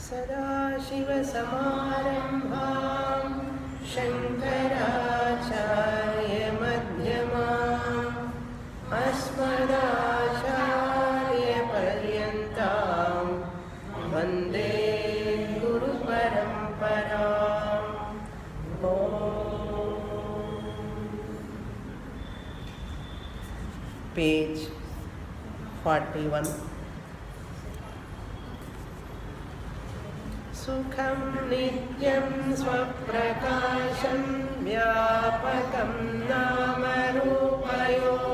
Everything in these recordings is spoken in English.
सदाशिवसमारम्भां शङ्कराचार्यमध्यमाम् अस्मदाचार्यपर्यन्तां वन्दे गुरुपरम्पराम्। Page 41. सुखं नित्यं स्वप्रकाशं व्यापकं नामरूपयोः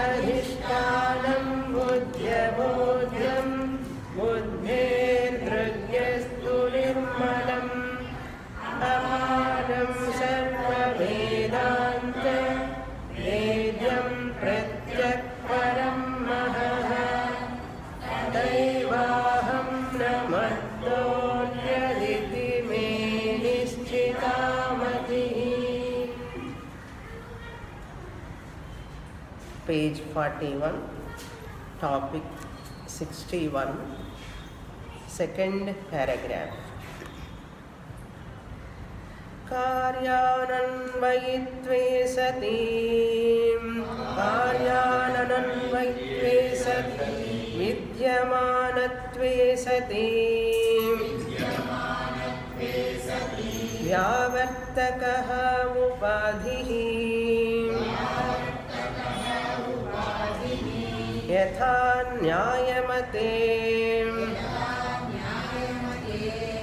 अधिष्ठानं बुद्ध्यबोध्यं बुद्धेर्दृग्यस्तु निर्मलम् अपारं सर्ववेदान्त वेद्यं प्रत्यक्परं महः तदैवाहं नमस्तोऽन्यदिति मे निश्चितामतिः। Page 41, topic 61, second paragraph. कार्यानन्वयित्वे सति विद्यमानत्वे सति व्यावर्तकः उपाधिः यथा न्यायमते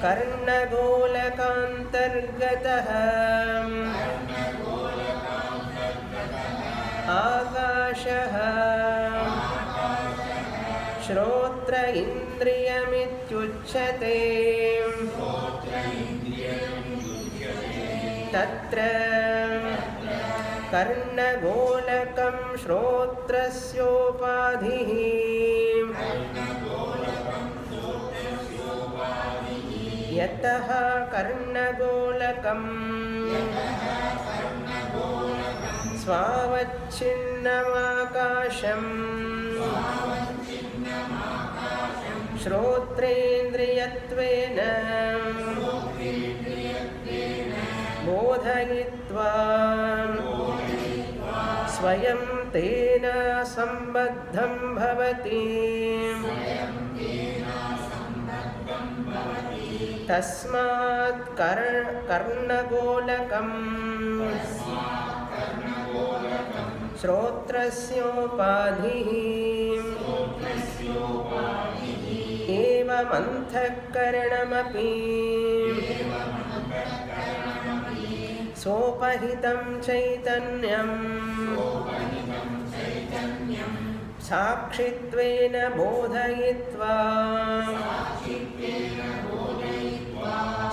कर्णगोलकान्तर्गतः आकाशः श्रोत्र इन्द्रियमित्युच्यते तत्र कर्णगोलकं श्रोत्रस्योपाधिः यतः कर्णगोलकं स्वावच्छिन्नमाकाशं श्रोत्रेन्द्रियत्वेन बोधयित्वा स्वयं तेन सम्बद्धं भवति। तस्मात् कर्णगोलकं श्रोत्रस्योपाधिः एवमन्तःकरणमपि सोपहितं चैतन्यं साक्षित्वेन बोधयित्वा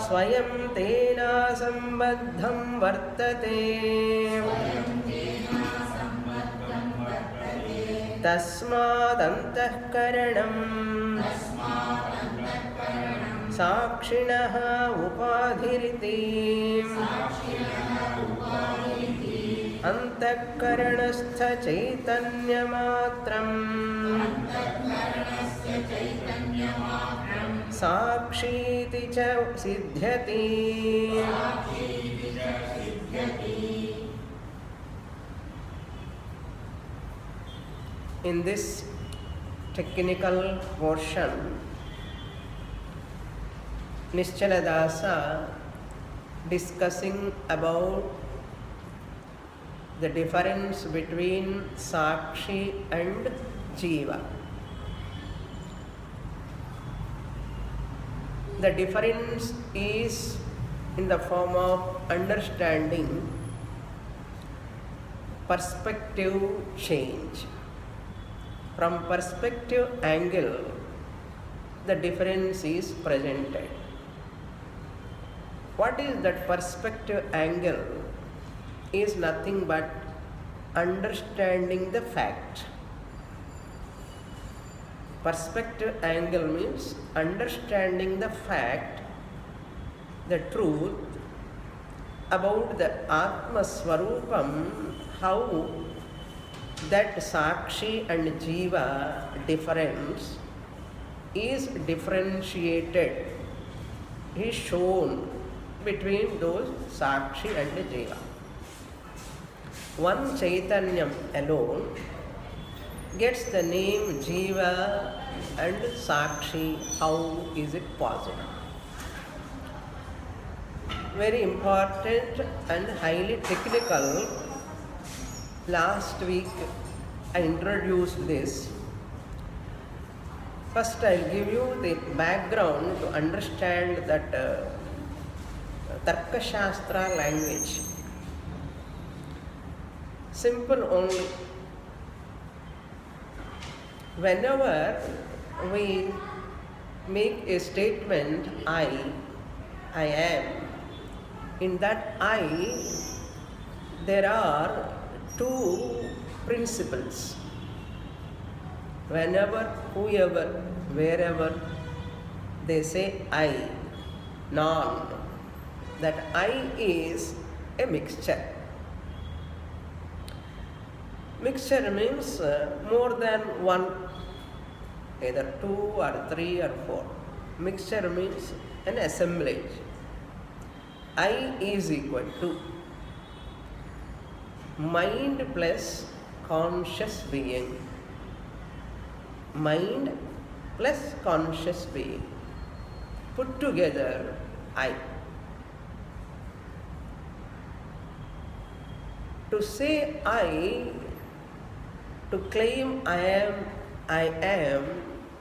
स्वयं तेन सम्बद्धं वर्तते। तस्मादन्तःकरणं साक्षिणः उपाधिरिति अन्तःकरणस्थ चैतन्यमात्रं साक्षीति च सिद्ध्यति। In this technical portion, Nischala discussing about the difference between Sakshi and Jiva. The difference is in the form of understanding, perspective change. From perspective angle, the difference is presented. What is that perspective angle? Is nothing but understanding the fact. Perspective angle means understanding the fact, the truth about the Atma Swarupam, how that Sakshi and Jiva difference is differentiated, is shown between those Sakshi and Jiva. One Chaitanyam alone gets the name Jiva and Sakshi. How is it possible? Very important and highly technical. Last week I introduced this. First I'll give you the background to understand that Tarka Shastra language. Simple only. Whenever we make a statement, I am, in that I, there are two principles. Whenever, whoever, wherever they say I, non, that I is a mixture. Mixture means more than one, either 2 or 3 or 4. Mixture means an assemblage. I is equal to mind plus conscious being. Mind plus conscious being. Put together I. To say I, to claim I am,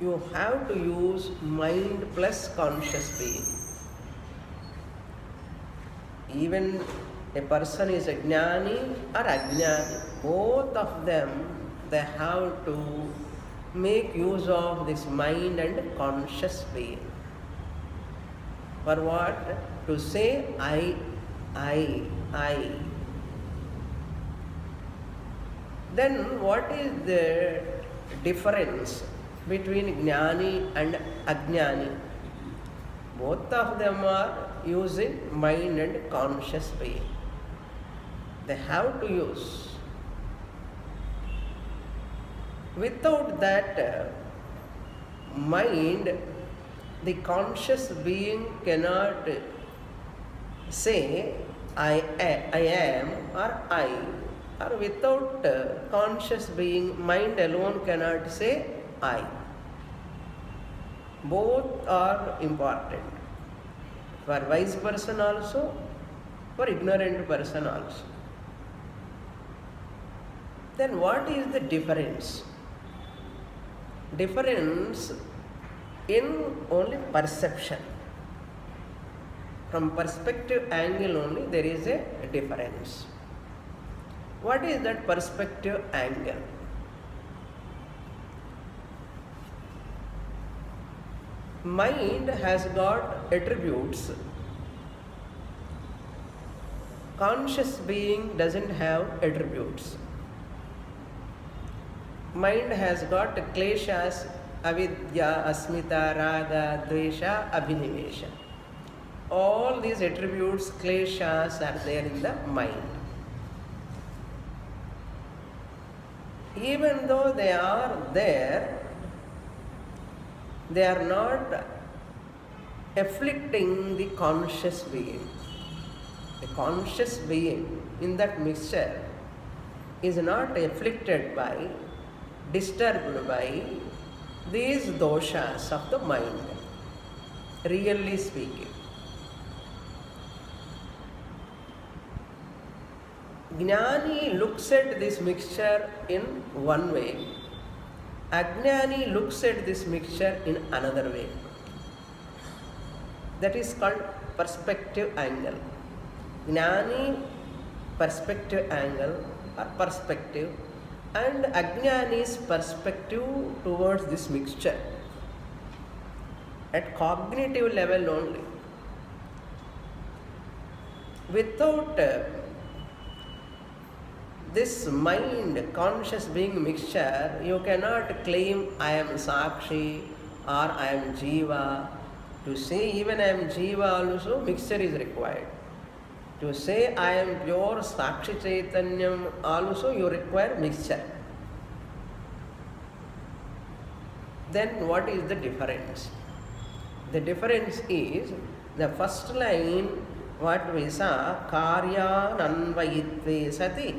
you have to use mind plus conscious being. Even a person is a jnani or ajnani, both of them, they have to make use of this mind and conscious being. For what? To say I. Then what is the difference between jnani and ajnani? Both of them are using mind and conscious being. They have to use. Without that mind, the conscious being cannot say I am or I. Or without conscious being, mind alone cannot say I. Both are important. For wise person also, for ignorant person also. Then what is the difference? Difference in only perception. From perspective angle only there is a difference. What is that perspective angle? Mind has got attributes. Conscious being doesn't have attributes. Mind has got kleshas, avidya, asmita, raga, dvesha, abhinivesha. All these attributes, kleshas, are there in the mind. Even though they are there, they are not afflicting the conscious being. The conscious being in that mixture is not afflicted by, disturbed by these doshas of the mind, really speaking. Jnani looks at this mixture in one way. Ajnani looks at this mixture in another way. That is called perspective angle. Jnani perspective angle or perspective, and Ajnani's perspective towards this mixture at cognitive level only. Without this mind, conscious being mixture, you cannot claim I am Sakshi or I am Jiva. To say even I am Jiva also, mixture is required. To say I am pure Sakshi Chaitanyam also, you require mixture. Then what is the difference? The difference is the first line, what we saw, karya anvayitve sati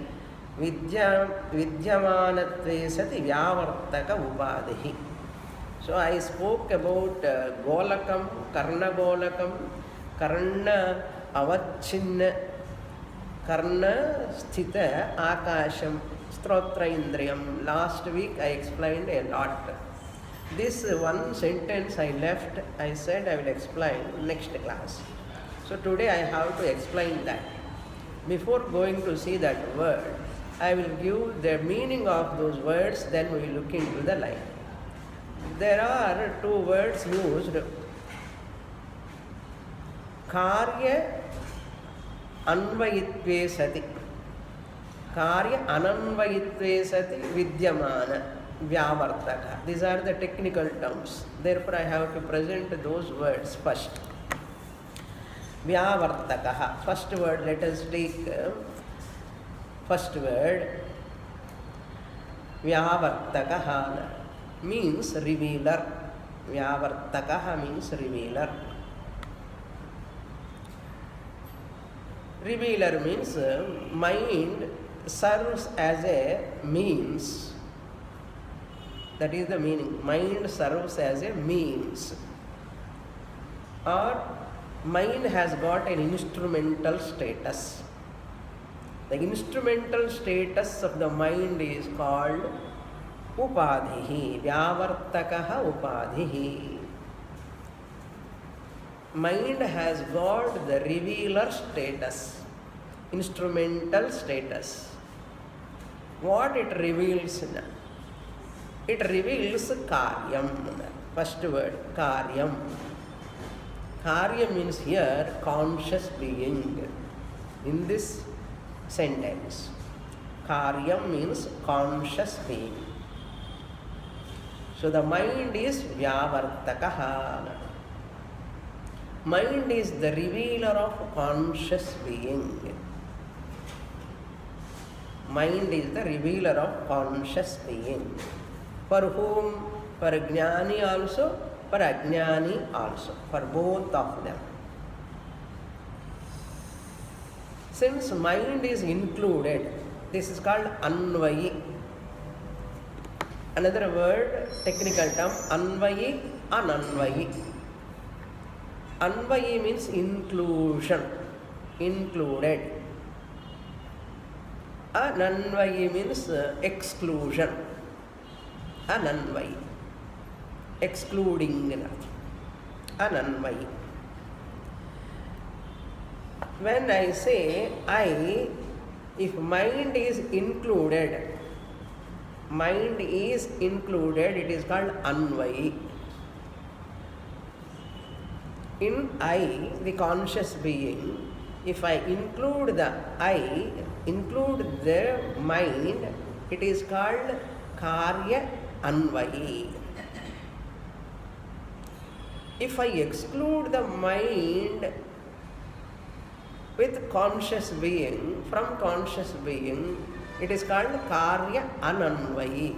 vidyamanatve sati vyavartaka upadhi. So I spoke about golakam, karna golakam, karna avachinna, karna sthita akasham, strotra indriyam. Last week I explained a lot. This one sentence I left, I said I will explain next class. So today I have to explain that. Before going to see that word, I will give the meaning of those words, then we will look into the line. There are two words used. Karya anvayitve sati. Karya ananvayitve sati vidyamana vyavartaka. These are the technical terms. Therefore, I have to present those words first. Vyavartaka. First word, let us take first word. Vyavartaka means revealer. Vyavartaka means revealer. Revealer means mind serves as a means. That is the meaning. Mind serves as a means. Or mind has got an instrumental status. The instrumental status of the mind is called upadhihi. Vyavartakaha upadhihi. Mind has got the revealer status, instrumental status. What it reveals? It reveals karyam. First word, karyam. Karyam means here conscious being. In this sentence, karyam means conscious being. So the mind is vyavartakaha. Mind is the revealer of conscious being. Mind is the revealer of conscious being. For whom? For jnani also, for ajnani also, for both of them. Since mind is included, this is called anvayi. Another word, technical term, anvayi, ananvayi. Anvayi means inclusion, included. Ananvayi means exclusion. Ananvayi, excluding. Ananvayi. When I say I, if mind is included, it is called anvayi. In I, the conscious being, if I include the I, include the mind, it is called karya anvayi. If I exclude the mind with conscious being, from conscious being, it is called karya ananvayi.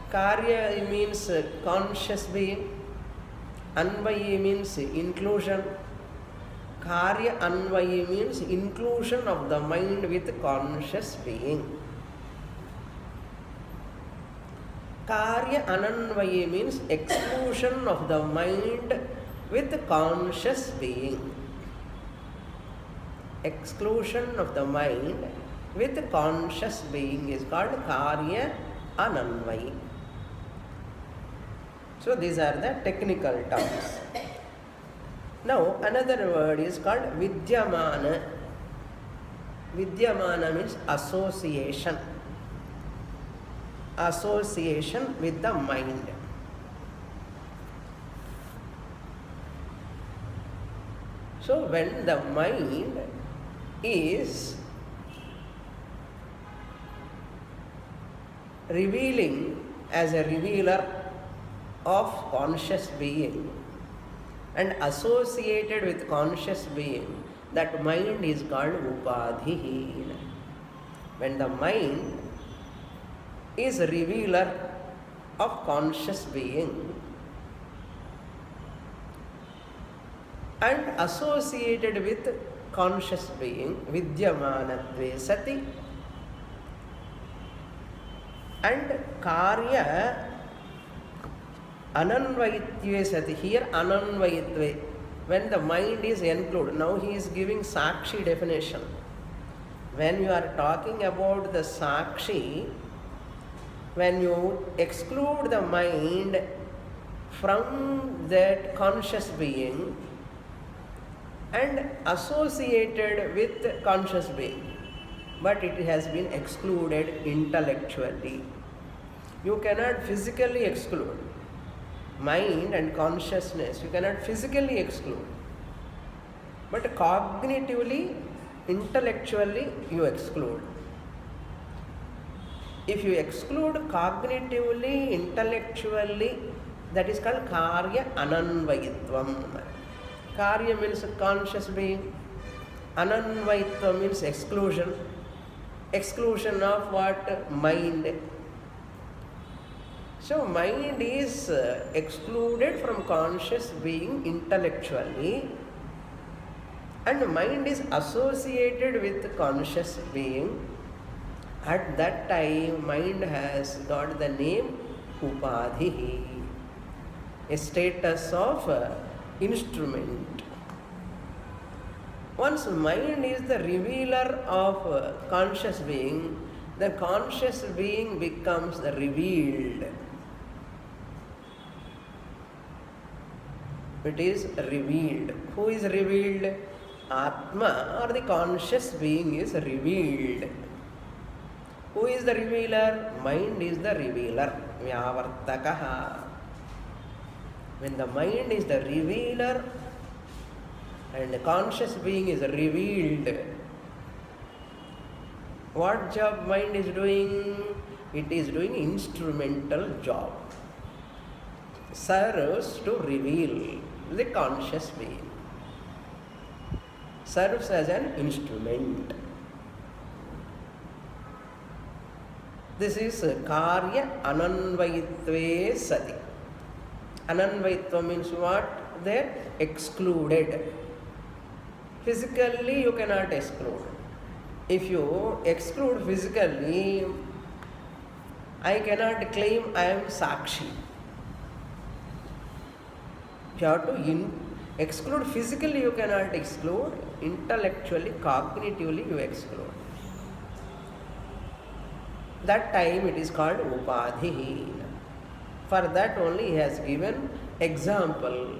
Karya means conscious being. Anvayi means inclusion. Karya anvayi means inclusion of the mind with conscious being. Karya ananvayi means exclusion of the mind with conscious being. Exclusion of the mind with conscious being is called karya ananvayi. So these are the technical terms. Now another word is called vidyamana. Vidyamana means association. Association with the mind. So when the mind is revealing as a revealer of conscious being and associated with conscious being, that mind is called upadhihi. When the mind is revealer of conscious being and associated with conscious being, vidyamanatve sati, and karya ananvayitve sati. Here ananvayitve, when the mind is included. Now he is giving sakshi definition. When you are talking about the sakshi, when you exclude the mind from that conscious being and associated with conscious being, but it has been excluded intellectually. You cannot physically exclude mind and consciousness. You cannot physically exclude, but cognitively, intellectually you exclude. If you exclude cognitively, intellectually, that is called karya ananvayitvam. Karya means conscious being. Ananvayitvam means exclusion. Exclusion of what? Mind. So mind is excluded from conscious being intellectually, and mind is associated with conscious being. At that time, mind has got the name Upadhi, a status of instrument. Once mind is the revealer of conscious being, the conscious being becomes the revealed. It is revealed. Who is revealed? Atma, or the conscious being, is revealed. Who is the revealer? Mind is the revealer. Vyavartakaha. When the mind is the revealer and the conscious being is revealed, what job mind is doing? It is doing instrumental job. Serves to reveal the conscious being. Serves as an instrument. This is karya ananvayitve sati. Ananvayitva means what? They're excluded. Physically you cannot exclude. If you exclude physically, I cannot claim I am sakshi. If you have to exclude physically, you cannot exclude. Intellectually, cognitively you exclude. That time it is called Upadhi. For that only he has given example.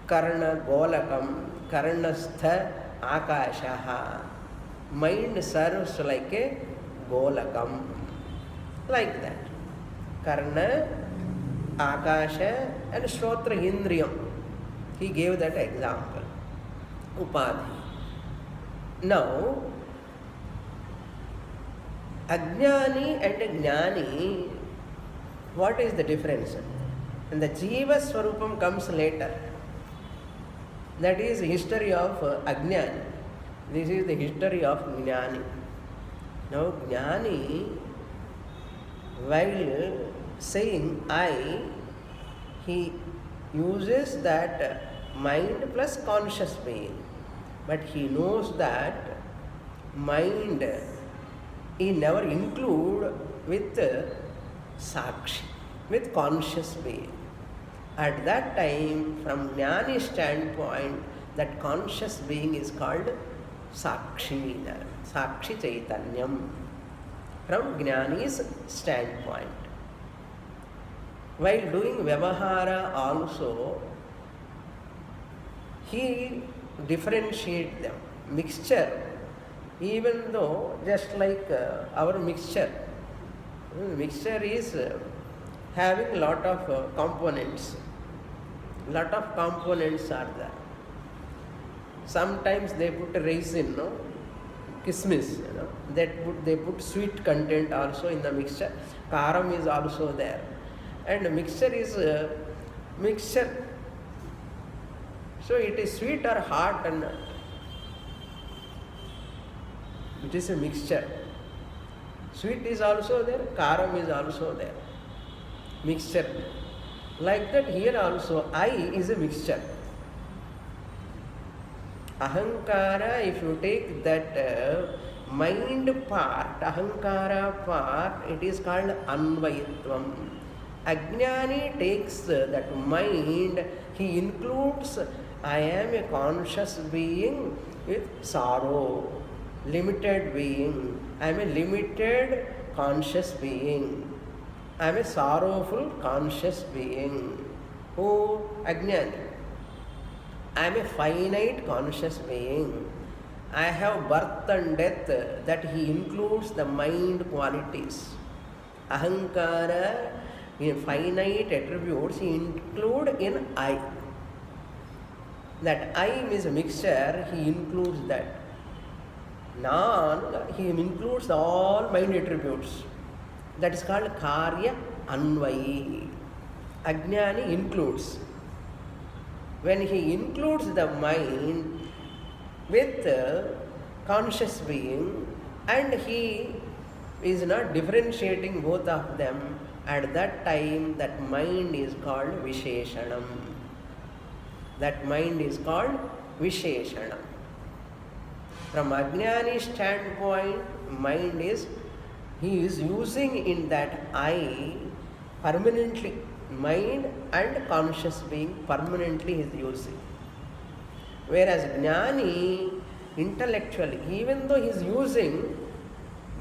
Karna golakam, karnastha akashaha. Mind serves like a golakam. Like that. Karna, akasha and shrotra indriyam. He gave that example. Upadhi. Now, Ajnani and Jnani, what is the difference? And the Jiva Swarupam comes later. That is the history of Ajnani. This is the history of Jnani. Now Jnani, while saying I, he uses that mind plus conscious being. But he knows that mind he never include with sakshi, with conscious being. At that time, from Jnani standpoint, that conscious being is called sakshi, sakshi chaitanyam. From Jnani's standpoint. While doing Vyavahara also, he differentiates them. Mixture, even though just like our mixture is having a lot of components. Lot of components are there. Sometimes they put raisin, kismis, they put sweet content also in the mixture. Karam is also there. And mixture is mixture. So it is sweet or hot, and it is a mixture. Sweet is also there, karam is also there. mixture. Like that here also, I is a mixture. Ahankara, if you take that mind part, ahankara part, it is called anvayitvam. Ajnani takes that mind, he includes, I am a conscious being with sorrow, limited being. I am a limited conscious being. I am a sorrowful conscious being. Who? Ajnani. I am a finite conscious being. I have birth and death, that he includes the mind qualities. Ahankara, in finite attributes, he include in I. That I is a mixture, he includes that. He includes all mind attributes. That is called karya anvayi. Ajnani includes. When he includes the mind with conscious being and he is not differentiating both of them, at that time that mind is called Visheshanam. That mind is called Visheshanam. From Ajnani standpoint, mind is, he is using in that I permanently, mind and conscious being permanently he is using. Whereas Jnani, intellectually, even though he is using,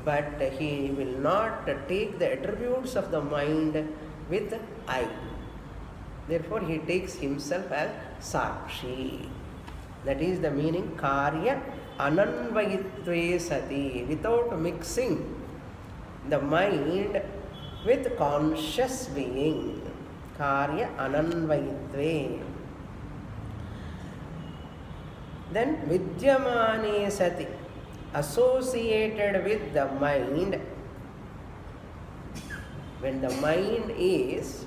but he will not take the attributes of the mind with I. Therefore, he takes himself as Sakshi. That is the meaning, Karya Ananvayitve Sati, without mixing the mind with conscious being. Karya Ananvayitve. Then Vidyamane Sati, associated with the mind. When the mind is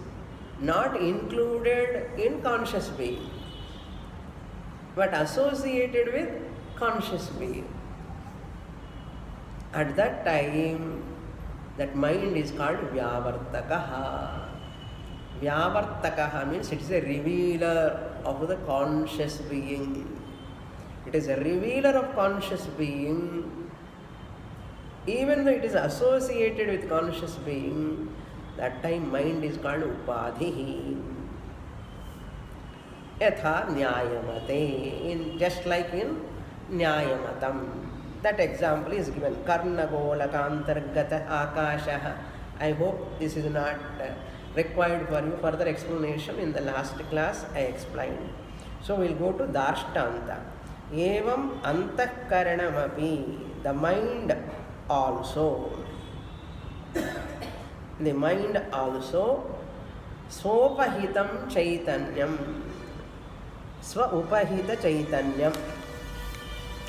not included in conscious being, but associated with conscious being, at that time, that mind is called Vyavartakaha. Vyavartakaha means it is a revealer of the conscious being. It is a revealer of conscious being. Even though it is associated with conscious being, that time mind is called Upadhihi. Yatha Nyāyamate, just like in Nyāyamatam. That example is given. Karnagolakantargata Akashaha. I hope this is not required for you. Further explanation in the last class I explained. So we will go to Darshtanta. Evam antakaranamapi, the mind also. The mind also. Swopahitam chaitanyam. Swaupahita chaitanyam.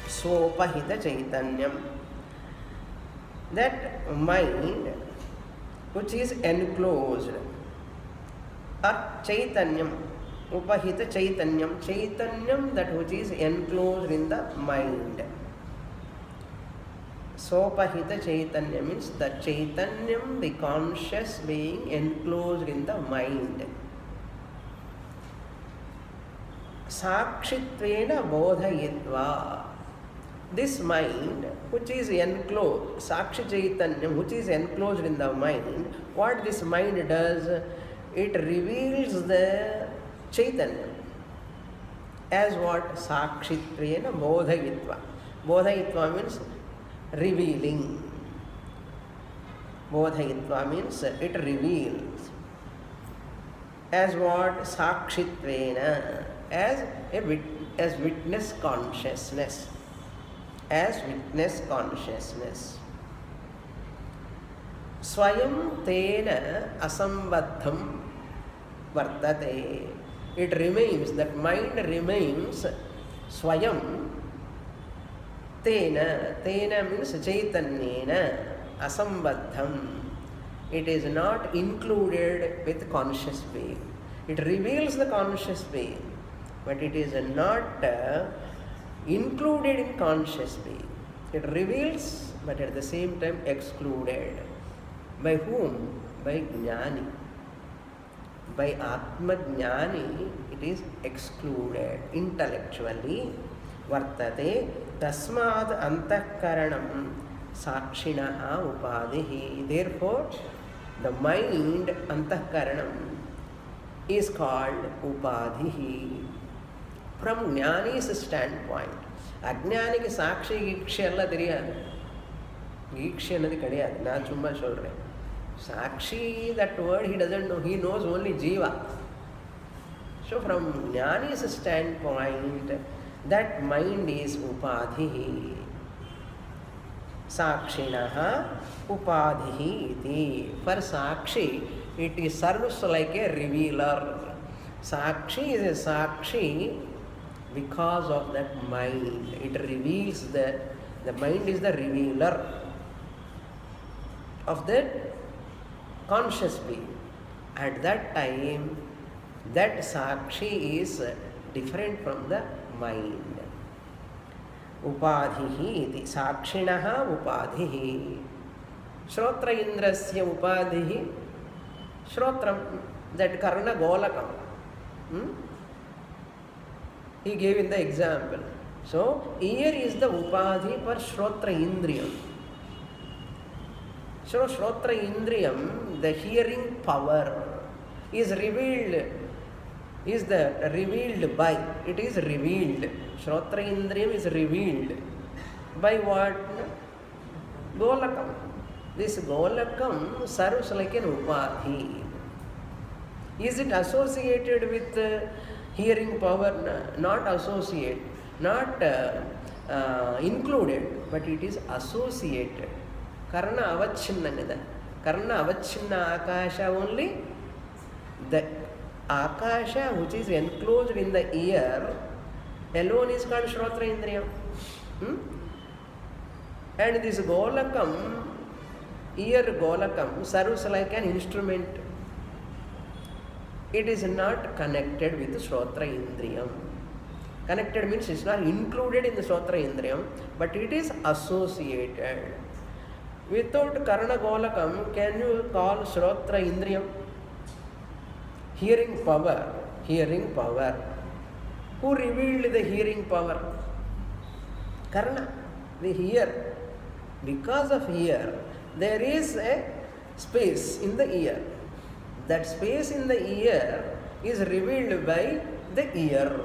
Swopahita chaitanyam. That mind which is enclosed, or chaitanyam, upahita chaitanyam, chaitanyam that which is enclosed in the mind. Swopahita chaitanya means the chaitanyam, the conscious being enclosed in the mind. Sakshitvena bodhayitva. This mind which is enclosed, Sakshi Chaitanyam which is enclosed in the mind, what this mind does, it reveals the Chaitanya. As what? Sakshitvena bodhayitva. Bodhayitva means revealing. Bodhayitva means it reveals. As what? Sakshitvena. As witness consciousness. As witness consciousness. Swayam tena asambaddham vartate. It remains, that mind remains swayam tena. Tena means chaitanyena asambaddham. It is not included with conscious being. It reveals the conscious being, but it is not included in conscious being. It reveals, but at the same time excluded. By whom? By Jnani. By Atma Jnani, it is excluded intellectually. Vartate tasmad antakaranam sakshinaha upadhihi. Therefore, the mind, antakaranam, is called upadhihi. From Jnani's standpoint, Ajnaniki Sakshi Giksha ella theriyadu. Giksha ennadhu kedaiyadu. Na chumma solren. Sakshi, that word he doesn't know. He knows only Jiva. So from Jnani's standpoint, that mind is upadhihi. Sakshinaha upadhihi iti. For Sakshi, it is serves like a revealer. Sakshi is a Sakshi because of that mind. It reveals the mind is the revealer of that conscious being. At that time, that Sakshi is different from the mind. Upadhihi iti. Sakshinaha upadhihi. Shrotra indrasya upadhihi. Shrotram, that karna golakam. He gave in the example. So, ear is the upadhi for Shrotra Indriyam. So, Shrotra Indriyam, the hearing power, is revealed, revealed by, it is revealed. Shrotra Indriyam is revealed by what? Golakam. This Golakam serves like an upadhi. Is it associated with hearing power? Not associated, not included, but it is associated. Karna avachinna. Karna avachinna akasha only. The akasha which is enclosed in the ear alone is called Shrotra Indriyam. And this Golakam, ear Golakam, serves like an instrument. It is not connected with Shrotra Indriyam. Connected means it is not included in the Shrotra Indriyam, but it is associated. Without Karna Golakam, can you call Shrotra Indriyam? Hearing power. Hearing power. Who revealed the hearing power? Karna. The ear. Because of ear, there is a space in the ear. That space in the ear is revealed by the ear.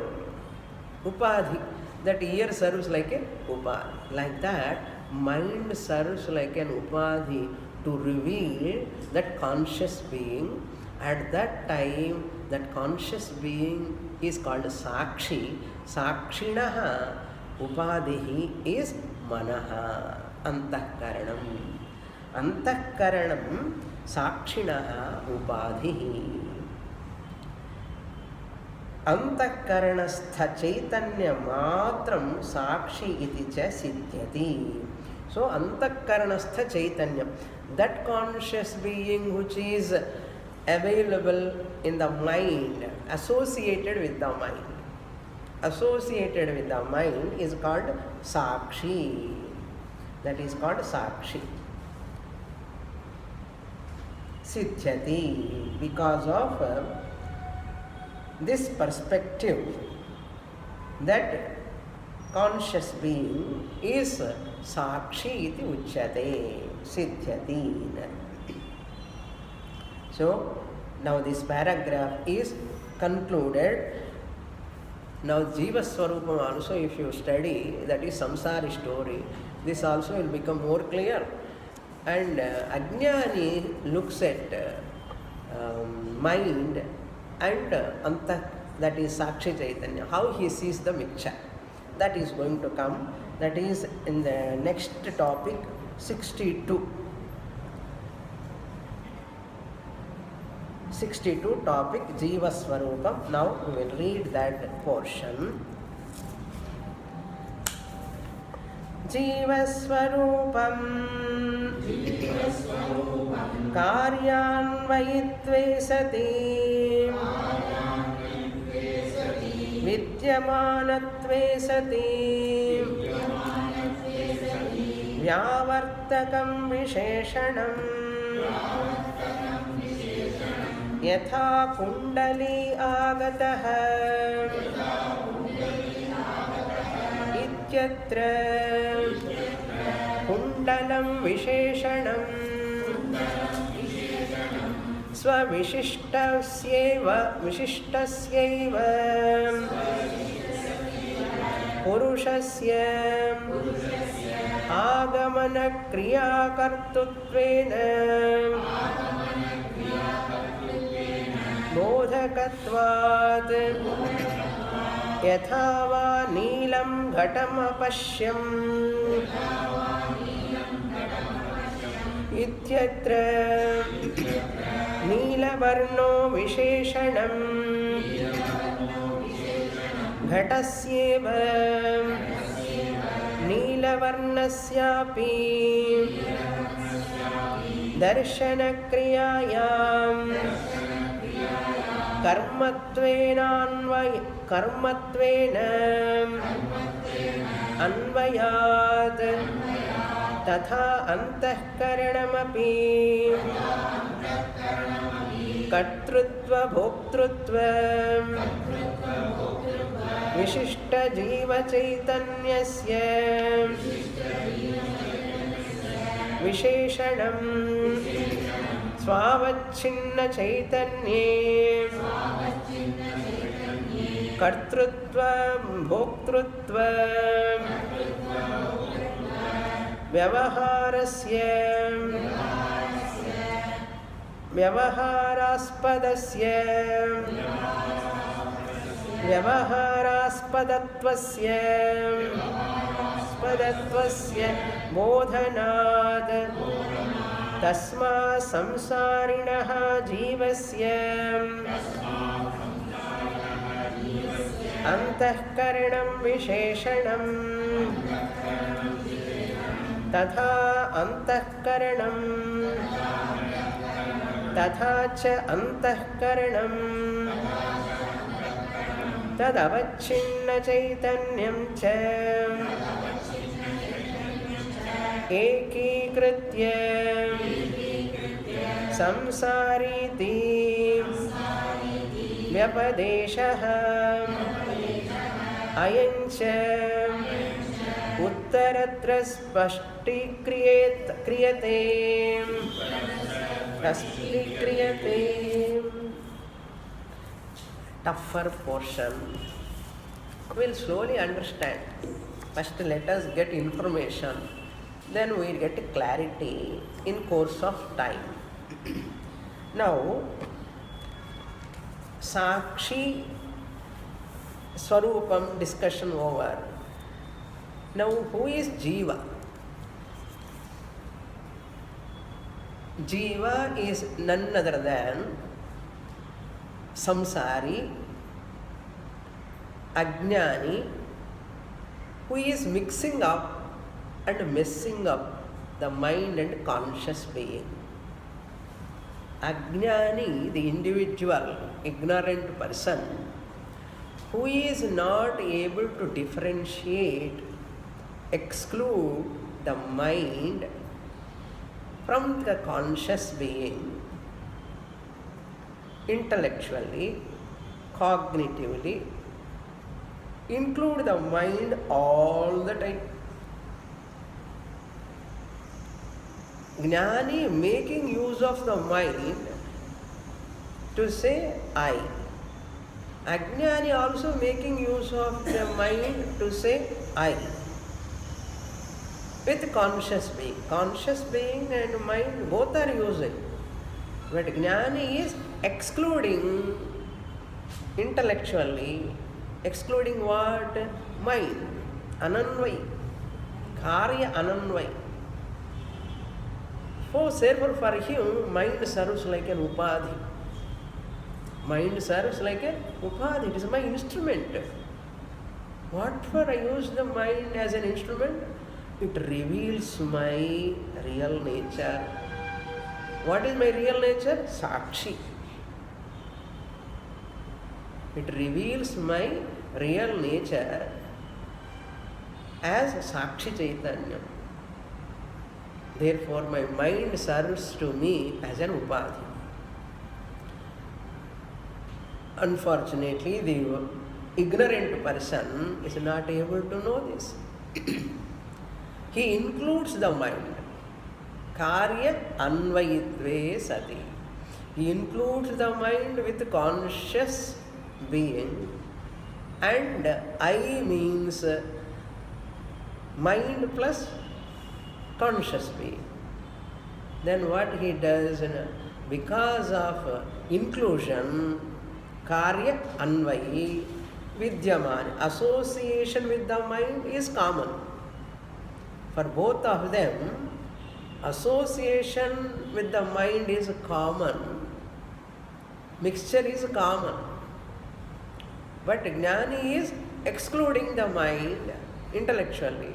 Upadhi. That ear serves like a upadhi. Like that, mind serves like an upadhi to reveal that conscious being. At that time, that conscious being is called Sakshi. Sakshinaha upadhihi is manaha, antakaranam. Antakaranam Sakshinaha upadhihi. Antakaranastha chaitanya matram sakshi iti cha siddhyati. So antakaranastha chaitanya, that conscious being which is available in the mind, associated with the mind. Associated with the mind is called Sakshi. That is called Sakshi. Siddhyati, because of this perspective that conscious being is Sakshi iti uchyate, Siddhyati. So, now this paragraph is concluded. Now Jiva Swarupam also, if you study, that is samsara story, this also will become more clear. And Ajnani looks at mind and Anta, that is Sakshi Chaitanya, how he sees the Michha. That is going to come. That is in the next topic, 62. 62 topic, Jiva Swarupam. Now we will read that portion. Jiva Swarupam Karyanvayitve sati Vidyamanatve sati Vyavartakam Visheshanam यथा कुण्डली आगतः इत्यत्र कुण्डलं विशेषणं स्वविशिष्टस्यैव पुरुषस्य आगमनक्रियाकर्तृत्वेन बोधकत्वात् यथा वा नीलं घटमपश्यम् इत्यत्र नीलवर्णो विशेषणं घटस्यैव नीलवर्णस्यापि दर्शनक्रियायां कर्मत्वेन अन्वयात् तथा अन्तःकरणमपि कर्तृत्व भोक्तृत्व विशिष्टजीवचैतन्यस्य विशेषणं स्वावच्छिन्नचैतन्ये कर्तृत्व भोक्तृत्व व्यवहारास्पदत्वस्य बोधनात् तस्मात् संसारिणः जीवस्य अन्तःकरणं विशेषणं तथा अन्तःकरणं तथा च अन्तःकरणं तदवच्छिन्नचैतन्यं च एकीकृत्य संसारीति व्यपदेशः अयं च उत्तरत्र स्पष्टीक्रियते tougher portion. We'll slowly understand. First let us get information, then we'll get clarity in course of time. Now, Sakshi Swarupam discussion over. Now, who is Jiva? Jiva is none other than samsari, ajnani, who is mixing up and messing up the mind and conscious being. Ajnani, the individual, ignorant person, who is not able to differentiate, exclude the mind from the conscious being, intellectually, cognitively, include the mind all the time. Jnani making use of the mind to say I. Ajnani also making use of the mind to say I. With conscious being. Conscious being and mind both are using. But Jnani is excluding intellectually, excluding what? Mind. Ananvai. Karya ananvai. Therefore for him, mind serves like an upadhi. Mind serves like an upadhi. It is my instrument. What for I use the mind as an instrument? It reveals my real nature. What is my real nature? Sakshi. It reveals my real nature as Sakshi Chaitanya. Therefore, my mind serves to me as an upadhi. Unfortunately, the ignorant person is not able to know this. He includes the mind. Karya anvayitve sati. He includes the mind with conscious being, and I means mind plus conscious being. Then what he does, because of inclusion, karya anvayi vidyaman, association with the mind is common. For both of them, association with the mind is common, mixture is common. But Jnani is excluding the mind intellectually.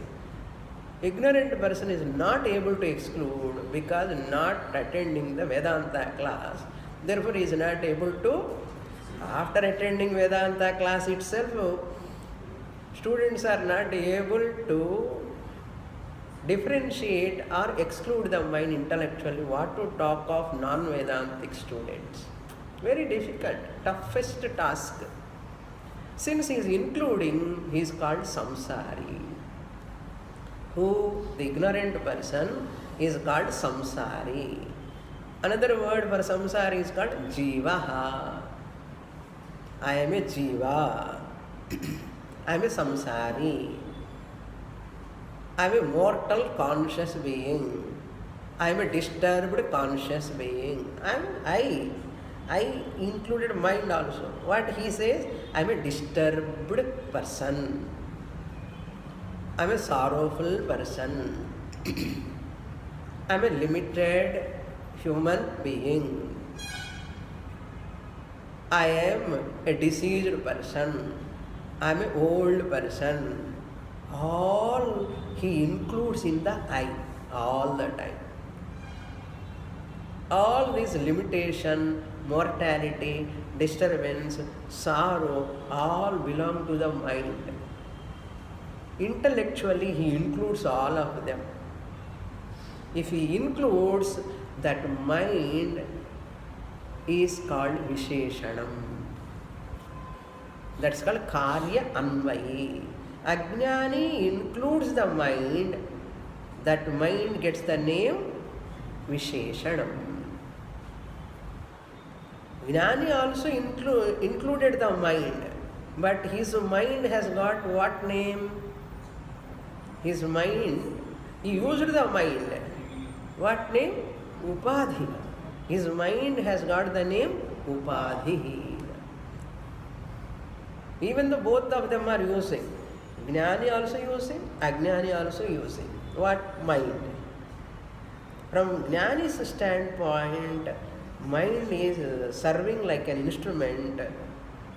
Ignorant person is not able to exclude because not attending the Vedanta class. Therefore, he is not able to. After attending Vedanta class itself, students are not able to differentiate or exclude the mind intellectually. What to talk of non-Vedantic students? Very difficult, toughest task. Since he is including, he is called samsari. Who, the ignorant person, is called samsari. Another word for samsari is called jivaha. I am a jiva. I am a samsari. I am a mortal conscious being. I am a disturbed conscious being. I included mind also. What he says? I am a disturbed person. I am a sorrowful person. I am a limited human being. I am a diseased person. I am an old person. All he includes in the I all the time. All these limitation, mortality, disturbance, sorrow, all belong to the mind. Intellectually, he includes all of them. If he includes, that mind is called Visheshanam. That's called Karya Anvayi. Ajnani includes the mind, that mind gets the name Visheshanam. Jnani also included the mind, but his mind has got what name? His mind, he used the mind. What name? Upadhi. His mind has got the name Upadhi. Even though both of them are using, Jnani also using, Ajnani also using. What? Mind. From Jnani's standpoint, mind is serving like an instrument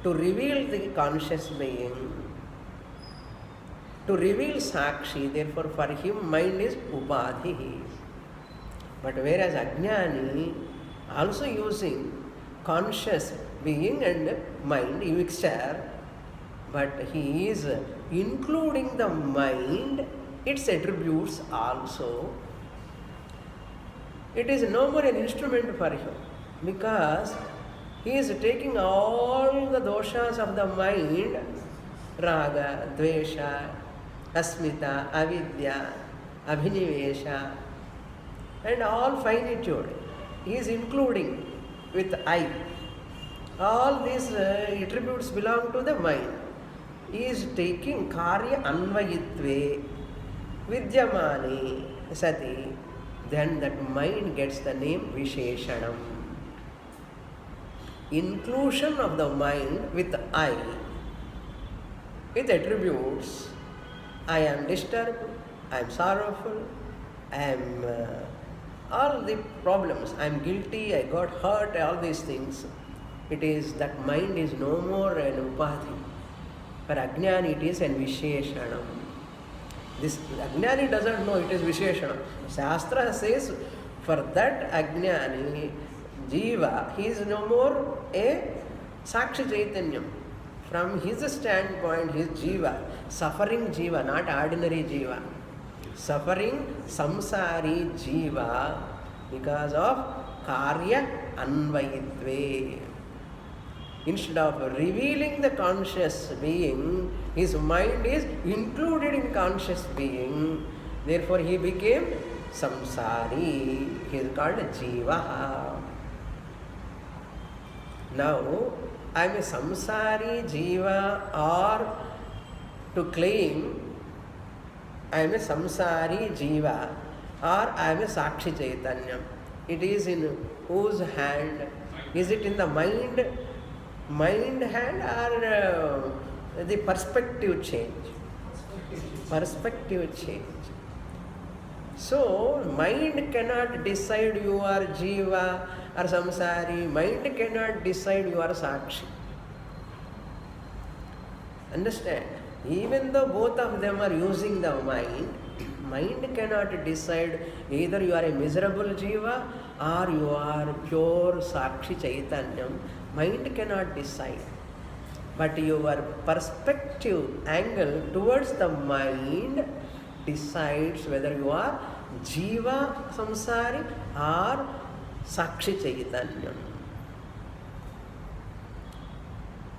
to reveal the conscious being, to reveal Sakshi. Therefore, for him, mind is Upadhi. But whereas Ajnani also using conscious being and mind, mixture, but he is including the mind, its attributes also. It is no more an instrument for him, because he is taking all the doshas of the mind, raga, dvesha, asmita, avidya, abhinivesha, and all finitude. He is including with I. All these attributes belong to the mind. He is taking karya anvayitve vidyamani sati. Then that mind gets the name Visheshanam. Inclusion of the mind with I, with attributes. I am disturbed, I am sorrowful, I am all the problems, I am guilty, I got hurt, all these things. It is that mind is no more an upadhi. For Ajnani it is an Visheshanam. This Ajnani doesn't know it is Visheshanam. Shastra says for that Ajnani, Jiva, he is no more a Sakshi Chaitanyam. From his standpoint, his Jiva, suffering Jiva, not ordinary Jiva. Suffering samsari Jiva because of Karya Anvayitve. Instead of revealing the conscious being, his mind is included in conscious being. Therefore, he became samsari. He is called jiva. Now, I am a samsari jiva, or to claim I am a samsari jiva, or I am a sakshi chaitanya. It is in whose hand? Is it in the mind hand, or the perspective change? Perspective change. So, mind cannot decide you are jiva or samsari. Mind cannot decide you are sakshi. Understand? Even though both of them are using the mind, mind cannot decide either you are a miserable jiva or you are pure sakshi chaitanyam. Mind cannot decide. But your perspective angle towards the mind decides whether you are jiva samsari or sakshi chaitanyam.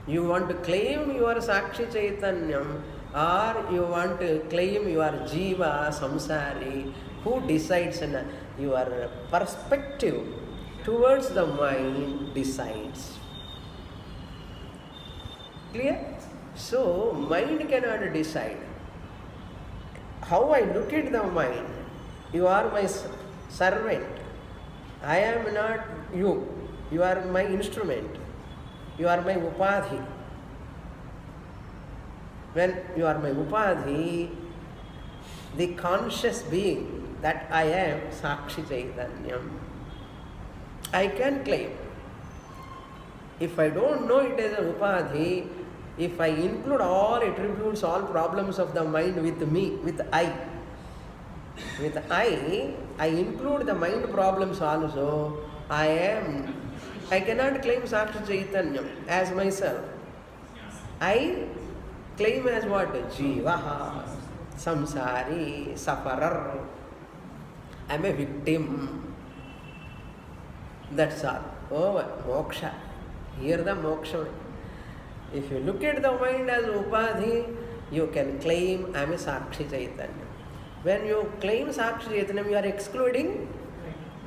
You want to claim you are sakshi chaitanyam, or you want to claim you are jiva samsari. Who decides? Your perspective towards the mind decides. Clear? So, mind cannot decide. How I look at the mind? You are my servant. I am not you. You are my instrument. You are my upadhi. When you are my upadhi, the conscious being that I am sakshi chaitanyam, I can claim. If I don't know it as a upadhi, if I include all attributes, all problems of the mind with me, with I include the mind problems also, I cannot claim sakshi chaitanyam as myself. I claim as what? Jiva, samsari, sufferer. I am a victim. That's all. Over. Moksha. Here the moksha. If you look at the mind as upadhi, you can claim I am a sakshi chaitanya. When you claim sakshi chaitanya, you are excluding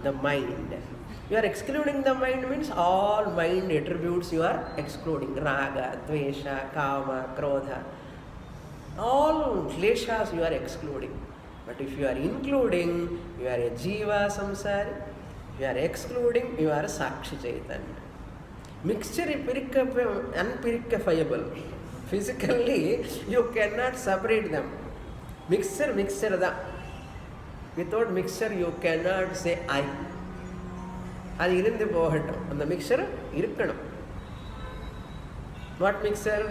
the mind. You are excluding the mind means all mind attributes you are excluding. Raga, dvesha, kama, krodha. All kleshas you are excluding. But if you are including, you are a jiva samsari. You are excluding, you are a sakshi chaitanya. Mixture is unpurifiable. Physically, you cannot separate them. Mixture da. Without mixture, you cannot say I. அது இருந்து போகட்டும். அந்த mixer இருக்கணும். What mixture?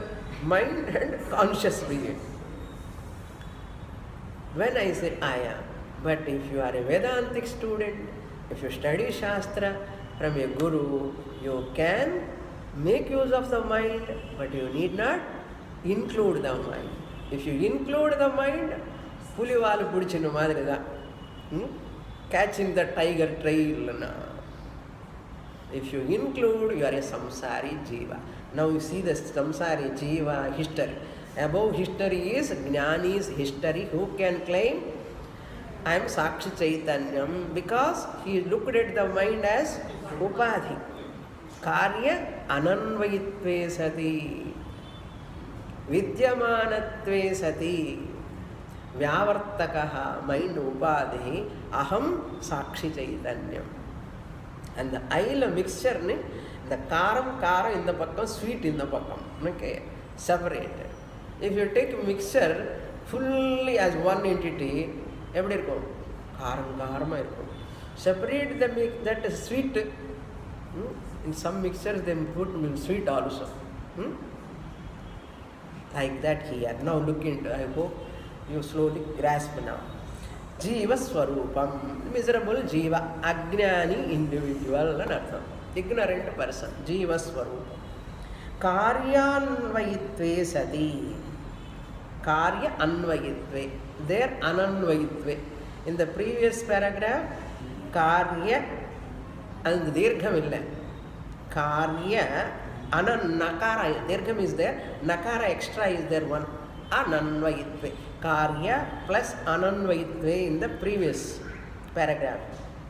Mind and conscious being. When I say I am, but if you are a Vedantic student, if you study Shastra from a guru, you can make use of the mind, but you need not include the mind. If you include the mind, pulivalu pudichinu madri da. Catching the tiger trail. If you include, you are a samsari jiva. Now you see the samsari jiva history. Above history is Jnani's history. Who can claim I am sakshi chaitanyam? Because he looked at the mind as upadhi. Karya ananvayitve sati. Vidyamanatve sati. Vyavartakaha, mind upadhi. Aham sakshi chaitanyam. And the aila mixture, the kara in the pakkam, sweet in the pakkam. Okay, separate. If you take mixture fully as one entity, eppadi irukum? Karama irukum. Separate that sweet. In some mixtures they put sweet also. Like that here. Now look into, I hope you slowly grasp now. Jiva Swarupam, miserable Jiva, Ajnani individual and artham. Ignorant person, Jiva Swarupam. Karya Anvayitve Sati. Karya Anvayitve. There Ananvayitve. In the previous paragraph, Karya and Dirghamilla. Karya Nakara, Dirgham is there, Nakara extra is there one. Ananvayitve. Karya plus Ananvayitve in the previous paragraph.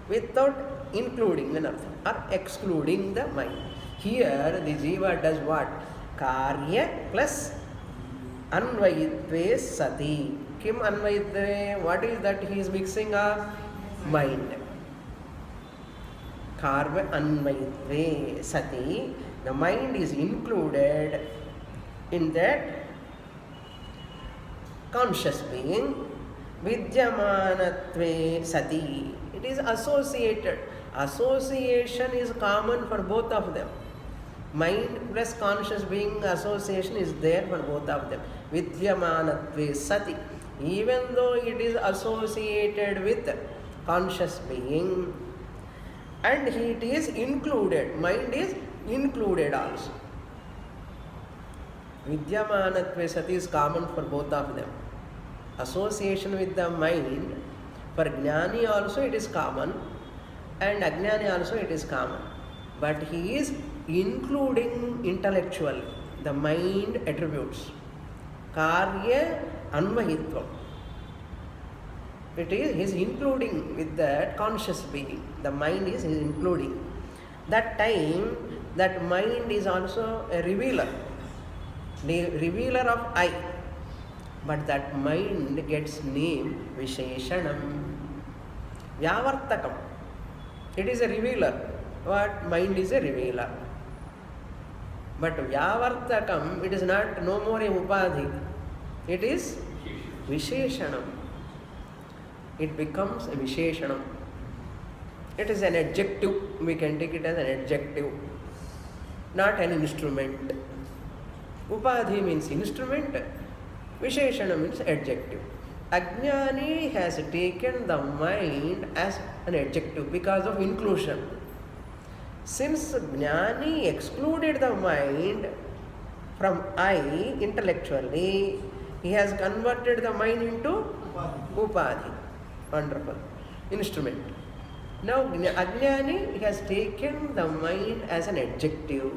Without including the artha or excluding the mind. Here the Jiva does what? Karya plus Anvayitve Sati. Kim Anvayitve? What is that he is mixing up? Mind. Karva Anvayitve Sati. The mind is included in that conscious being. Vidyamanatve Sati. It is associated. Association is common for both of them. Mind plus conscious being association is there for both of them. Vidyamanatve Sati. Even though it is associated with conscious being and it is included, mind is included also. Vidyamanatve Sati is common for both of them. Association with the mind, for Jnani also it is common and Ajnani also it is common. But he is including intellectually the mind attributes. Karya Anvahitvam. It is, he is including with that conscious being. The mind is including. That time, that mind is also a revealer. The revealer of I. But that mind gets name Visheshanam. Vyavartakam. It is a revealer. What? Mind is a revealer. But Vyavartakam, it is not no more a Upadhi. It is Visheshanam. It becomes a Visheshanam. It is an adjective. We can take it as an adjective. Not an instrument. Upadhi means instrument. Visheshana means adjective. Ajnani has taken the mind as an adjective because of inclusion. Since Jnani excluded the mind from I intellectually, he has converted the mind into Upadhi. Wonderful. Instrument. Now Ajnani has taken the mind as an adjective.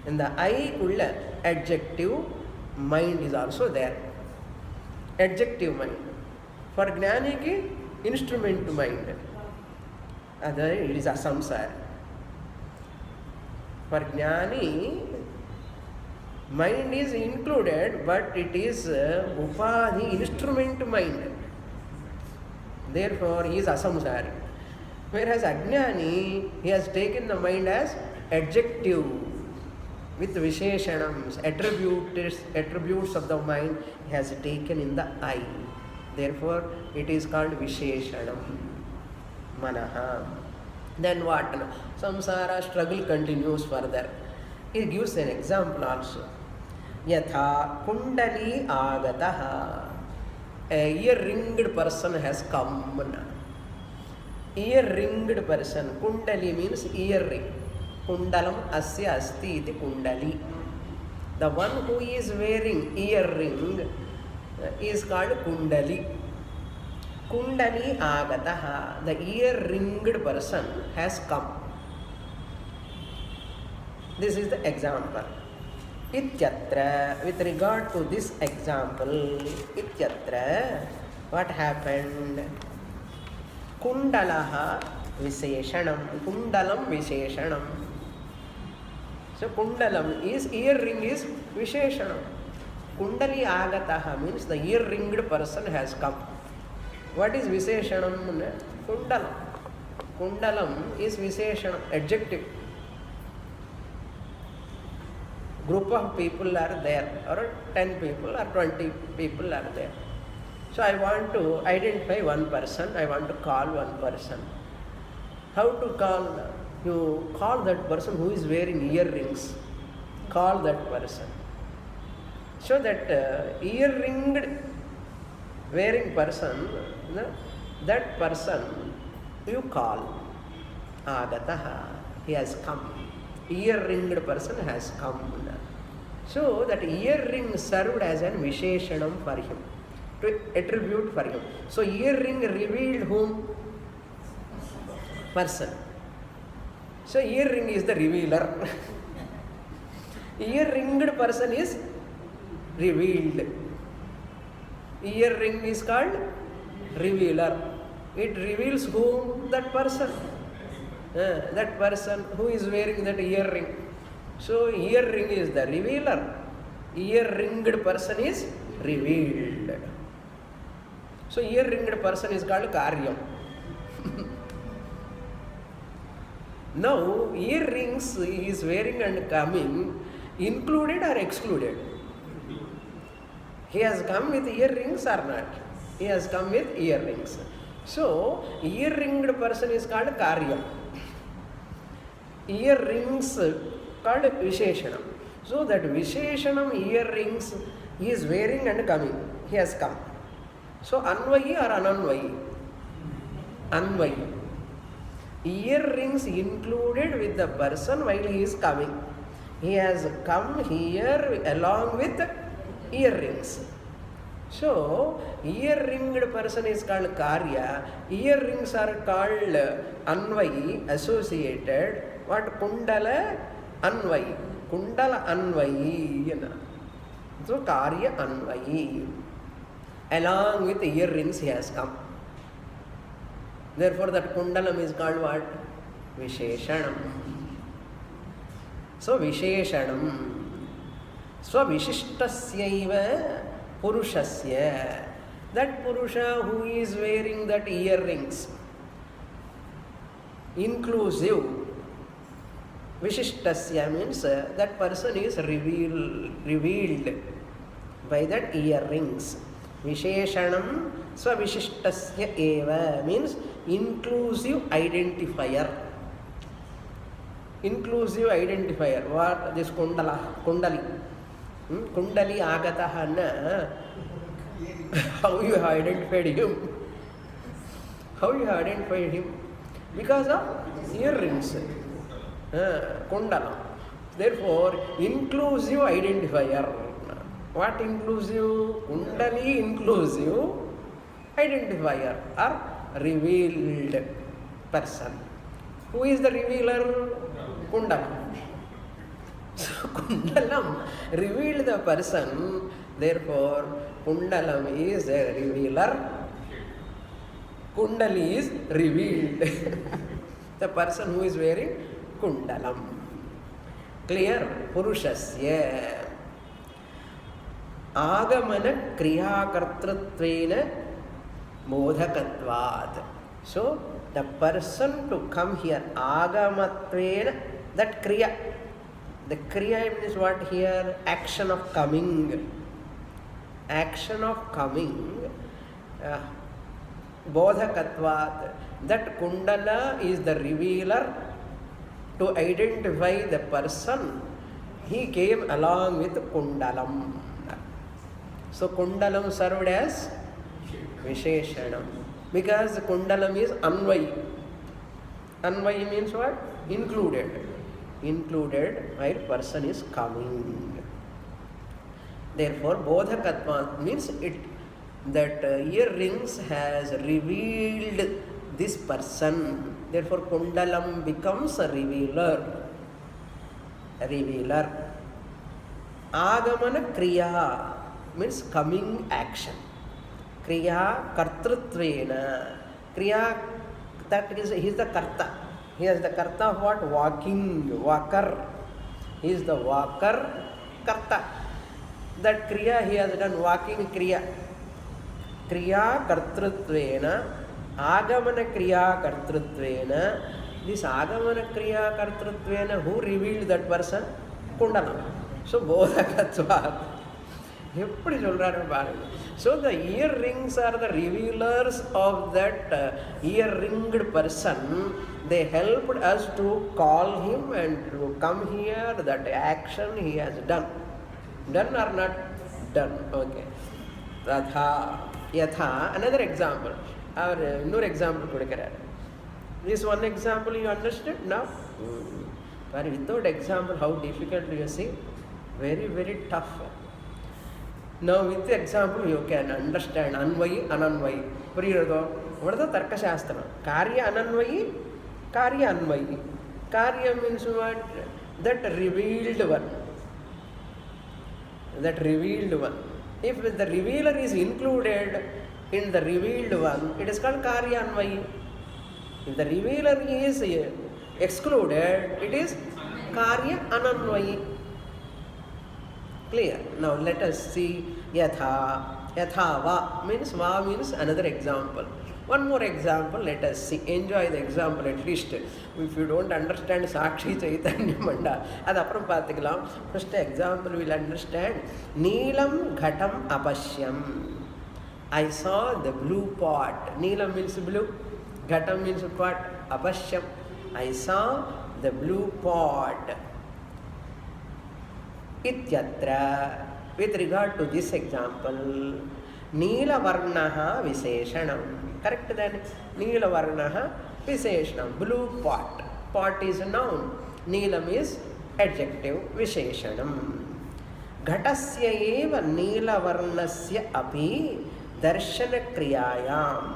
In the I ulla adjective, mind is also there. Adjective mind. For Jnani ki instrument mind. It is asamsara. For Jnani, mind is included, but it is Upadhi, instrument mind. Therefore, he is asamsari. Whereas Ajnani, he has taken the mind as adjective with Visheshanams, attributes of the mind he has taken in the I. Therefore, it is called Visheshanam. Manaha. Then what? Samsara struggle continues further. He gives an example also. Yatha kundali agataha. A ear-ringed person has come. Ear-ringed person. Kundali means earring. Kundalam asya asti iti kundali. The one who is wearing earring is called kundali. Kundali agataha. The ear-ringed person has come. This is the example. Ityatra, with regard to this example, Ityatra, what happened? Kundalaha Visheshanam. Kundalam Visheshanam. So Kundalam is, earring is Visheshanam. Kundali agataha means the ear-ringed person has come. What is Visheshanam? Kundalam. Kundalam is Visheshanam, adjective. Group of people are there, or 10 people or 20 people are there. So I want to identify one person, I want to call one person. How to call? You call that person who is wearing earrings. Call that person. So that ear-ringed wearing person, that person you call. Agataha, he has come. Ear-ringed person has come. So that earring served as an Visheshanam for him, to attribute for him. So earring revealed whom? Person. So earring is the revealer. Ear-ringed person is revealed. Ear-ring is called revealer. It reveals whom? That person. That person who is wearing that ear-ring. So ear-ring is the revealer. Ear-ringed person is revealed. So ear-ringed person is called Karyam. Now earrings he is wearing and coming, included or excluded? He has come with earrings or not? He has come with earrings. So ear-ringed person is called Karyam. Earrings called Visheshanam. So that Visheshanam earrings he is wearing and coming. He has come. So Anvayi or Ananvayi? Anvayi. Earrings included with the person while he is coming. He has come here along with earrings. So ear-ringed person is called Karya. Earrings are called Anvayi, associated. What? Kundala Anvayi. Kundala Anvayi. So Karya Anvayi. Along with earrings he has come. Therefore that kundalam is called what? Visheshanam. So Visheshanam. Svavishishtasyaiva Purushasya. That Purusha who is wearing that earrings, inclusive. Vishishtasya means that person is revealed by that earrings. Visheshanam Svavishishtasya eva means inclusive identifier. Inclusive identifier. What? This Kundala, Kundali. Kundali Agataha na. How you identified him? How you identified him? Because of earrings. Kundala. Therefore, inclusive identifier. What inclusive? Kundali inclusive identifier or revealed person. Who is the revealer? Kundalam. So Kundalam revealed the person. Therefore, Kundalam is a revealer. Kundali is revealed. The person who is wearing Kundalam. Clear? Purushasya. Agamana kriyakartratvena bodhakatvad. So the person to come here, agamatvena, that kriya. The kriya means what here? Action of coming. Action of coming. Bodhakatvad. That kundala is the revealer to identify the person. He came along with kundalam. So kundalam served as Visheshanam. Because kundalam is Anvayi. Anvayi means what? Included. Included while person is coming. Therefore, Bodhakatva means it that earrings has revealed this person. Therefore, kundalam becomes a revealer. A revealer. Agamana kriya means coming action. Kriya kartritvena. Kriya, that is, he is the karta. He is the karta of what? Walking, walker. He is the walker, karta. That kriya he has done, walking kriya. Kriya kartritvena. Agamana kriya kartritvena. This agamana kriya kartritvena, who revealed that person? Kundalam. So, bodhakatva. So the earrings are the revealers of that ear-ringed person. They helped us to call him and to come here, that action he has done. Done or not done? Okay. Tatha, yatha, another example. Another example. This one example you understood now? But without example, how difficult do you see? Very, very tough. Now with the example you can understand Anvayi, Ananvayi. What is the Tarka Shastra? Karya Ananvayi, Karya Anvayi. Karya means what? That revealed one. that revealed one. If the revealer is included in the revealed one, it is called karyanvayi. If the revealer is excluded, it is karya ananvayi. Clear? Now let us see yatha. Yathava means va means another example. One more example, let us see. Enjoy the example at least. If you don't understand Sakshi Chaitanya Manda, that's apram. First example we will understand. Neelam ghatam apashyam. I saw the blue pot. Neelam means blue. Ghatam means pot. Apashyam. I saw the blue pot. Ityatra. With regard to this example, Neela Varnaha Viseshanam. Correct then? Neela Varnaha Viseshanam. Blue pot. Pot is a noun. Neelam is adjective. Viseshanam. Ghatasya eva Neela Varnasya api darshana kriyayam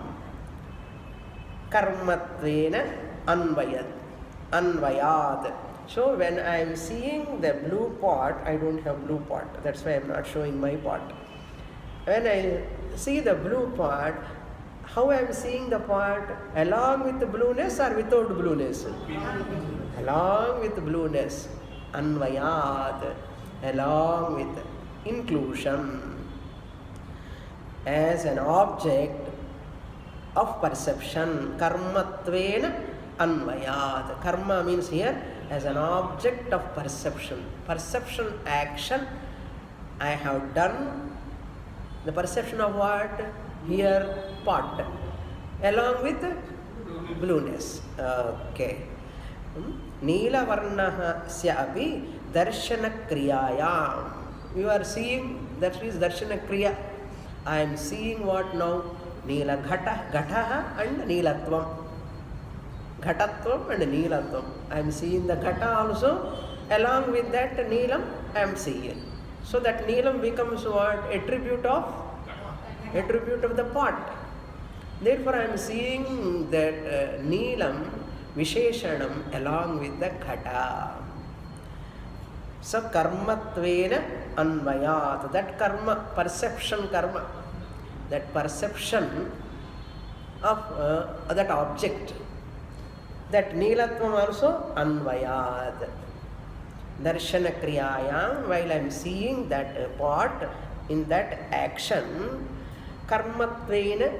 karmatvena anvayad. So when I am seeing the blue pot, I don't have blue pot. That's why I am not showing my pot. When I see the blue pot, how I am seeing the pot? Along with the blueness or without blueness? Along with the blueness. Anvayad. Along with inclusion. As an object of perception. Karmatvena anvayad. Karma means here as an object of perception. Perception action I have done. The perception of what? Here, pot. Along with blueness. Okay. Neela varnaha syapi darshana kriyayam. You are seeing, that is darshana kriya. I am seeing what now? Neela ghataha and neelatvam. Ghatatvam and neelatvam. I am seeing the ghata also. Along with that neelam, I am seeing. So that neelam becomes what? Attribute of the pot. Therefore, I am seeing that neelam visheshanam along with the ghata. So karmatvena anvayat. That karma, perception karma, that perception of that object, that neelatvam also anvayat. Darshana kriyayam, while I am seeing that pot, in that action, karmatvena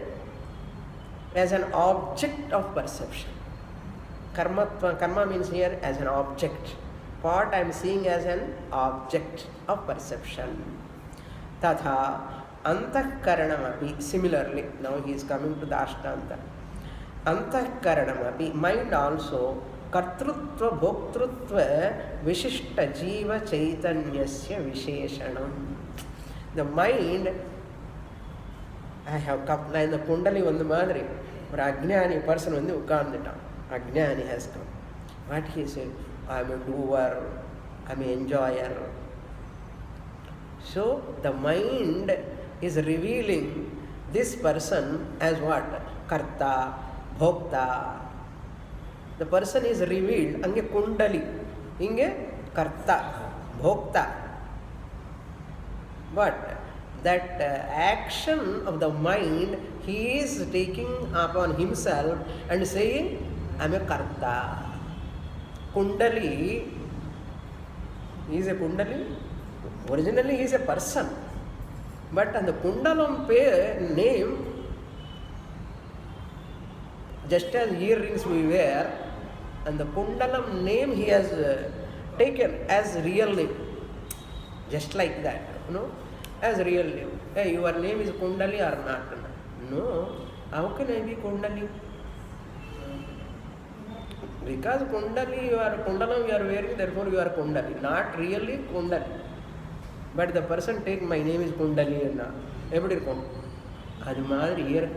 as an object of perception. Karma means here as an object. Pot I am seeing as an object of perception. Tatha antahkaranamapi. Similarly, now he is coming to the ashtanta. Antahkaranamapi, mind also, kartrutva bhoktrutva vishishta jiva chaitanyasya visheshanam. The mind, I have come, in the kundali vandu madri, or ajnani person vandu ukkaanditam. Ajnani has come. What he said? I am a doer, I am an enjoyer. So the mind is revealing this person as what? Karta, bhokta. The person is revealed, ange kundali, inge karta, bhokta. But that action of the mind, he is taking upon himself and saying, I am a karta. Kundali, he is a kundali. Originally he is a person. But on the kundalam name, just as earrings we wear, and the kundalam name he has taken as real name. Just like that, as real name. Hey, your name is Kundali or not? No. How can I be Kundali? Because Kundali, Kundalam you are wearing, therefore you are Kundali. Not really Kundali. But the person take my name is Kundali and everybody Kundali. Adu madri here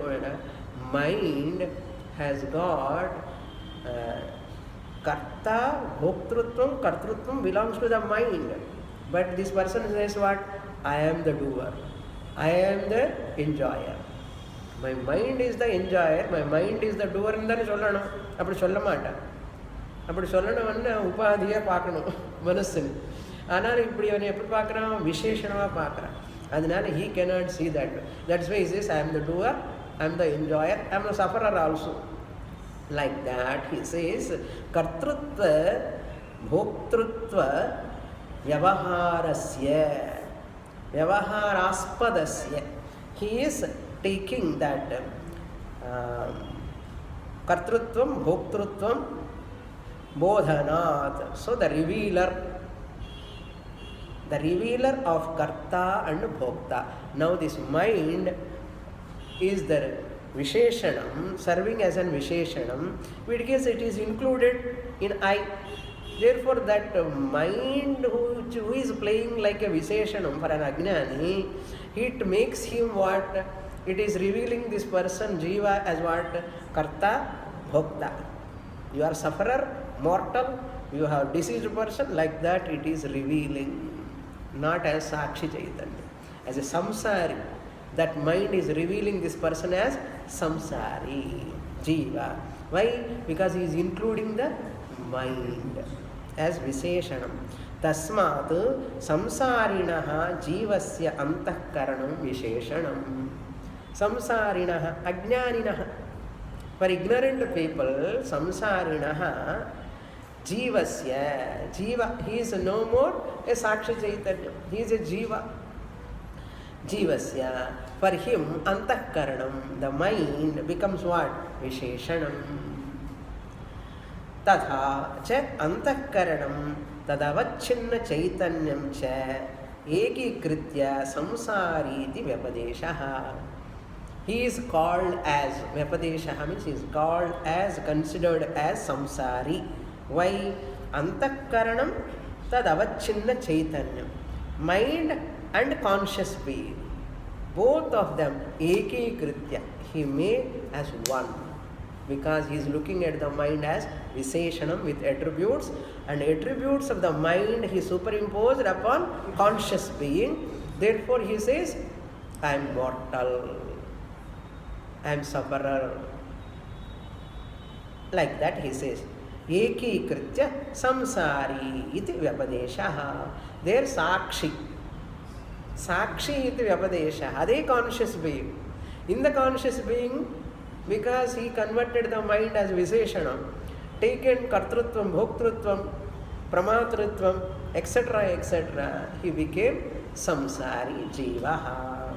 mind has got karta, bhoktrutvam, kartrutvam belongs to the mind. But this person says what? I am the doer. I am the enjoyer. My mind is the enjoyer, my mind is the doer. And then அப்படி சொல்ல மாட்டேன். அப்படி சொல்லணும்னா உபாதியை பார்க்கணும் மனசுன்னு. ஆனால் இப்படி அவனை எப்படி பார்க்குறான்? விசேஷணமாக பார்க்குறான். அதனால he cannot see that. That's why he says, I am the doer, I am the enjoyer, I am the sufferer also. Like that he says, kartrutva bhoktrutva vyavaharasya vyavaharaspadasya. He is taking that kartrutvam bhoktrutvam bodhanat. So the revealer of karta and bhokta. Now this mind is the visheshanam, serving as an visheshanam, because it is included in I. Therefore that mind who is playing like a visheshanam for an ajnani, it makes him what? It is revealing this person jiva as what? Karta, bhokta. You are sufferer, mortal, you have deceased person, like that it is revealing. Not as Sakshi Chaitanya, as a samsari. That mind is revealing this person as samsari, jiva. Why? Because he is including the mind as visheshanam. Tasmat samsarinaha jivasya antakaranam visheshanam. Samsarinaha, ajnaninaha. For ignorant people, samsarinaha jivasya, jiva, he is no more a Sakshi Chaitanya, he is a jiva. Jivasya, for him antakaranam, the mind becomes what? Visheshanam. Tatha cha antakaranam tadavachinna chaitanyam cha ekikritya samsari iti vyapadeshaha. He is called as, vyapadeshaha means he is called as, considered as samsari. Why? Antakaranam tadavachinna chaitanyam, mind and conscious being, both of them ekikritya, he made as one, because he is looking at the mind as visheshanam with attributes, and attributes of the mind he superimposed upon conscious being. Therefore he says, I am mortal, I am sufferer. Like that he says, ekikritya samsari iti vyapadeshaha. There Sakshi iti vyapadeshaha, ade conscious being. In the conscious being, because he converted the mind as visheshanam, taken kartrutvam, bhoktrutvam, pramatritvam, etc., etc., he became samsari, jivaha.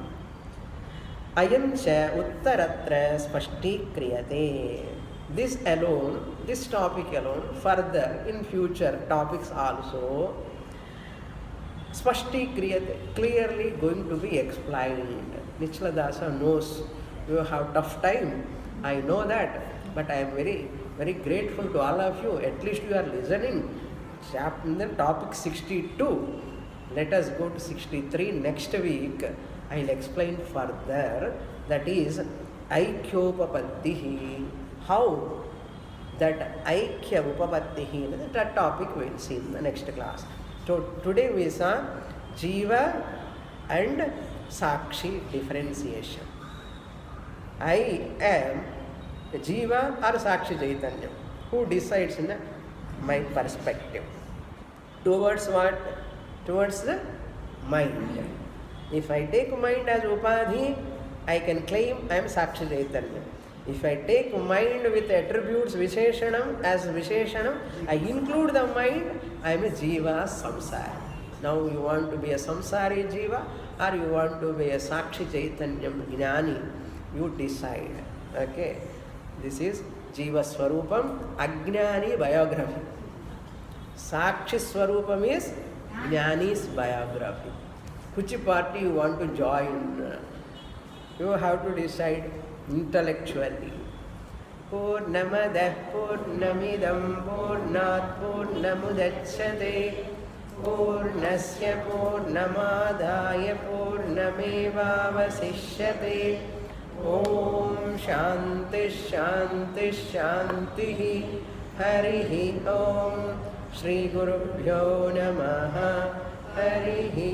Ayam cha uttaratra spashtikriyate. This alone, this topic alone, further in future topics also, spashtikriyate, clearly going to be explained. Nichla Dasa knows you have tough time, I know that, but I am very, very grateful to all of you. At least you are listening. Chapter topic 62. Let us go to 63 next week. I will explain further. That is Aikyopapattihi. How that Aikya Upapattihi, that topic we will see in the next class. So today we saw Jiva and Sakshi differentiation. I am a Jiva or Sakshi Chaitanya. Who decides in my perspective? Towards what? Towards the mind. If I take mind as Upadhi, I can claim I am Sakshi Chaitanya. If I take mind with attributes Visheshanam as Visheshanam, I include the mind, I am a Jiva Samsara. Now you want to be a Samsari Jiva or you want to be a Sakshi Chaitanya Jnani, you decide. Okay, this is Jiva Swarupam, Ajnani biography. Sakshi Swarupam is Jnani's biography. Which party you want to join? You have to decide intellectually. Purnamadah Purnamidam Purnat Purnamudachyate Purnasya Purnamadaya Purnamevavasishyate. Om Shanti Shanti Shanti Harihi Om Shri Gurubhyo Namaha Harihi